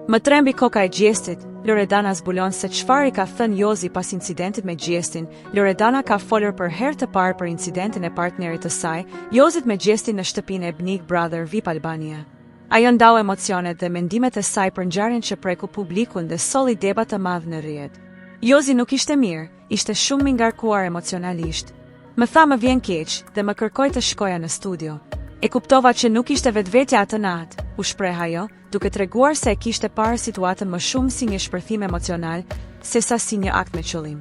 Më trembi koka e Gjestit, Loredana zbulon se çfarë i ka thënë Jozi pas incidentit me Gjestin. Loredana ka folur për herë të parë për incidentin e partnerit të saj, Jozit me Gjestin në shtëpinë e Big Brother VIP Albania. Ajo ndau emocionet dhe mendimet e saj për ngjarjen që preku publikun dhe solli debat të madh në rrjet. Jozi nuk ishte mirë, ishte shumë i ngarkuar emocionalisht. Më tha më vjen keq dhe më kërkoi të shkoja në studio. E kuptova që nuk ishte vetvetja atë natë, u shpreh ajo, duke treguar se e kishte parë situatën më shumë si një shpërthim emocional, sesa si një akt me qëllim.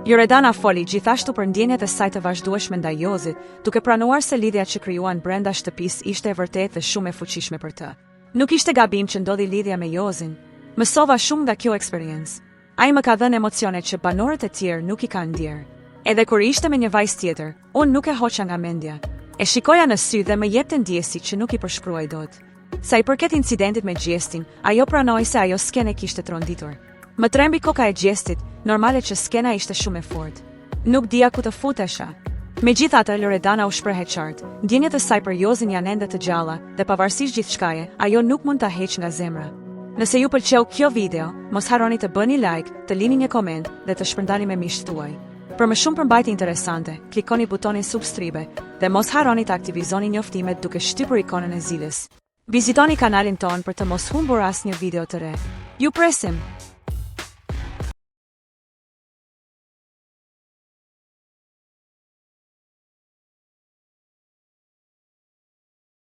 Loredana foli gjithashtu për ndjenjat e saj të vazhdueshme ndaj Jozit, duke pranuar se lidhja që krijuan brenda shtëpisë ishte e vërtetë dhe shumë e fuqishme për të. Nuk ishte gabim që ndodhi lidhja me Jozin. Mësova shumë nga kjo eksperiencë. Ai më ka dhënë emocione që banorët e tjerë nuk i kanë ndjerë. Edhe kur ishte me një vajzë tjetër, unë nuk e hoqa nga mendja. E shikoja në sy dhe më jepte ndjesi që nuk i përshkruaj dot. Sa i përket incidentit me Gjestin, ajo pranoi se ajo skene kishte tronditur. Më trembi koka e Gjestit, normale që skena ishte shumë e fortë. Nuk dija ku të futesha. Megjithatë, Loredana u shpreh qartë. Ndjenjat e saj për Jozin janë ende të gjalla dhe pavarësisht gjithçkaje, ajo nuk mund ta heqë nga zemra. Nëse ju pëlqeu kjo video, mos harroni të bëni like, të lini një koment dhe të shpërndani me miqtë tuaj. Për më shumë përmbajtje interesante, klikoni butonin subscribe dhe mos harroni të aktivizoni njoftimet duke shtypur ikonën e zilës. Vizitoni kanalin ton për të mos humbur asnjë video të re. Ju presim!